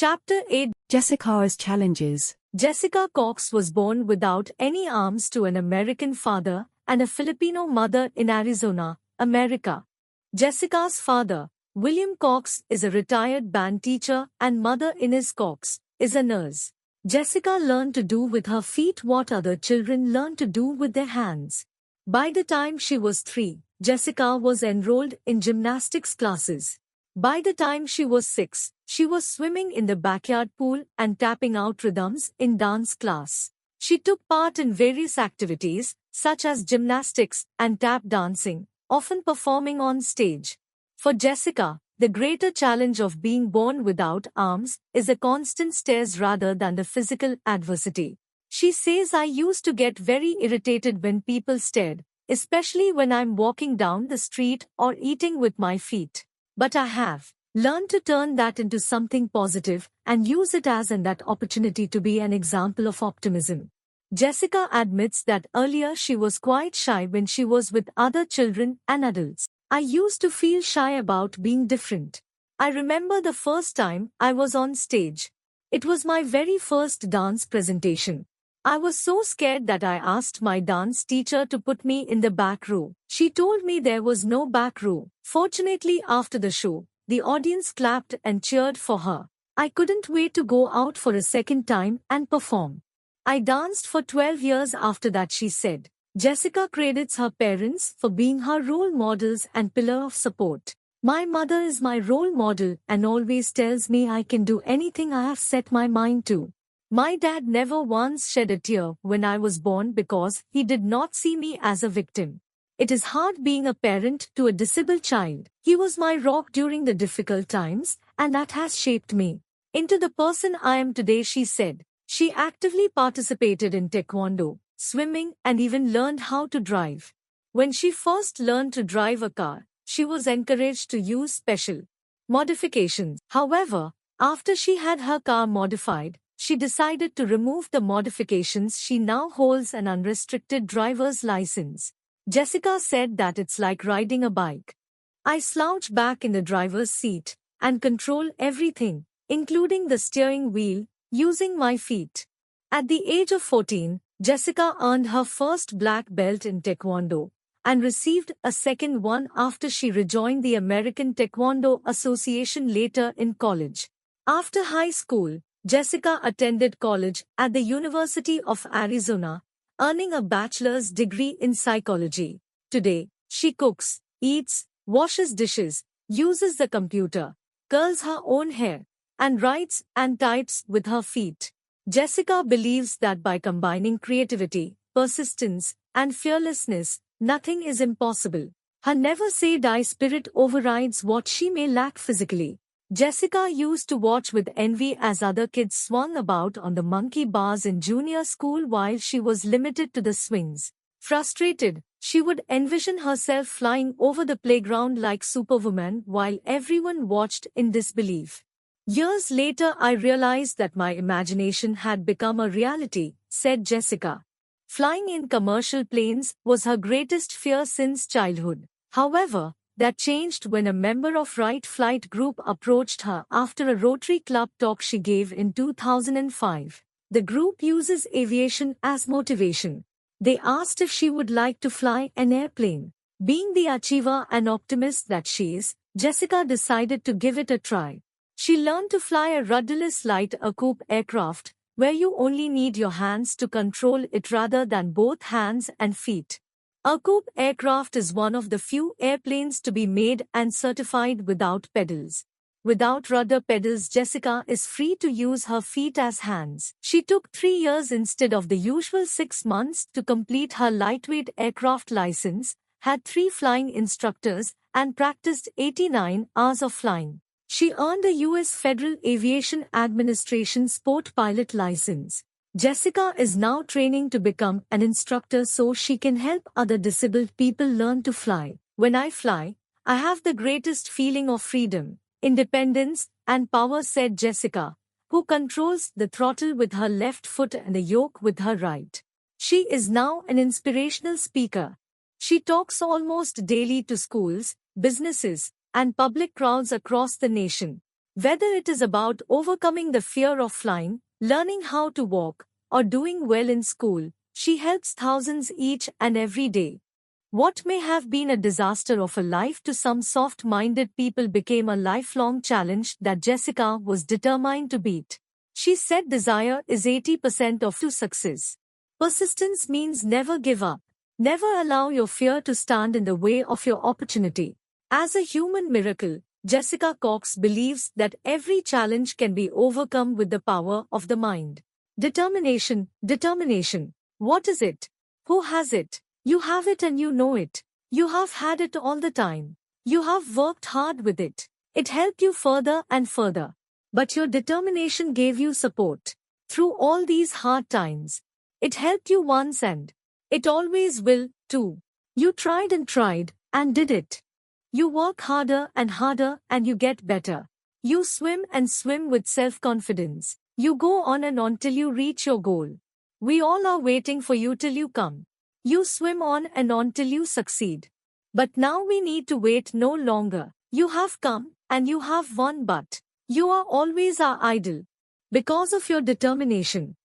Chapter 8. Jessica's challenges. Jessica Cox was born without any arms to an American father and a Filipino mother in Arizona, America. Jessica's father, William Cox, is a retired band teacher and mother Ines Cox is a nurse. Jessica learned to do with her feet what other children learn to do with their hands. By the time she was 3, Jessica was enrolled in gymnastics classes. By the time she was 6, she was swimming in the backyard pool and tapping out rhythms in dance class. She took part in various activities, such as gymnastics and tap dancing, often performing on stage. For Jessica, the greater challenge of being born without arms is a constant stares rather than the physical adversity. She says, "I used to get very irritated when people stared, especially when I'm walking down the street or eating with my feet. But I have learned to turn that into something positive and use it as that opportunity to be an example of optimism." Jessica admits that earlier she was quite shy when she was with other children and adults. "I used to feel shy about being different. I remember the first time I was on stage. It was my very first dance presentation. I was so scared that I asked my dance teacher to put me in the back row. She told me there was no back row. Fortunately, after the show, the audience clapped and cheered for her. I couldn't wait to go out for a second time and perform. I danced for 12 years after that," she said. Jessica credits her parents for being her role models and pillar of support. "My mother is my role model and always tells me I can do anything I have set my mind to. My dad never once shed a tear when I was born because he did not see me as a victim. It is hard being a parent to a disabled child. He was my rock during the difficult times, and that has shaped me into the person I am today," she said. She actively participated in taekwondo, swimming, and even learned how to drive. When she first learned to drive a car, she was encouraged to use special modifications. However, after she had her car modified, she decided to remove the modifications. She now holds an unrestricted driver's license. Jessica said that it's like riding a bike. "I slouch back in the driver's seat and control everything, including the steering wheel, using my feet." At the age of 14, Jessica earned her first black belt in taekwondo and received a second one after she rejoined the American Taekwondo Association later in college. After high school, Jessica attended college at the University of Arizona, earning a bachelor's degree in psychology. Today, she cooks, eats, washes dishes, uses the computer, curls her own hair, and writes and types with her feet. Jessica believes that by combining creativity, persistence, and fearlessness, nothing is impossible. Her never-say-die spirit overrides what she may lack physically. Jessica used to watch with envy as other kids swung about on the monkey bars in junior school while she was limited to the swings. Frustrated, she would envision herself flying over the playground like Superwoman while everyone watched in disbelief. "Years later, I realized that my imagination had become a reality," said Jessica. Flying in commercial planes was her greatest fear since childhood. However, that changed when a member of Right Flight Group approached her after a Rotary Club talk she gave in 2005. The group uses aviation as motivation. They asked if she would like to fly an airplane. Being the achiever and optimist that she is, Jessica decided to give it a try. She learned to fly a rudderless light Ercoupe aircraft, where you only need your hands to control it rather than both hands and feet. Ercoupe aircraft is one of the few airplanes to be made and certified without pedals. Without rudder pedals, Jessica is free to use her feet as hands. She took 3 years instead of the usual 6 months to complete her lightweight aircraft license, had 3 flying instructors, and practiced 89 hours of flying. She earned a U.S. Federal Aviation Administration sport pilot license. Jessica is now training to become an instructor so she can help other disabled people learn to fly. "When I fly, I have the greatest feeling of freedom, independence, and power," said Jessica, who controls the throttle with her left foot and the yoke with her right. She is now an inspirational speaker. She talks almost daily to schools, businesses, and public crowds across the nation. Whether it is about overcoming the fear of flying, learning how to walk, or doing well in school, she helps thousands each and every day. What may have been a disaster of a life to some soft-minded people became a lifelong challenge that Jessica was determined to beat. She said desire is 80% of to success. Persistence means never give up. Never allow your fear to stand in the way of your opportunity. As a human miracle, Jessica Cox believes that every challenge can be overcome with the power of the mind. Determination. What is it? Who has it? You have it and you know it. You have had it all the time. You have worked hard with it. It helped you further and further. But your determination gave you support. Through all these hard times. It helped you once and it always will, too. You tried and did it. You work harder and you get better. You swim and swim with self-confidence. You go on and on till you reach your goal. We all are waiting for you till you come. You swim on and on till you succeed. But now we need to wait no longer. You have come and you have won, but you are always our idol. Because of your determination,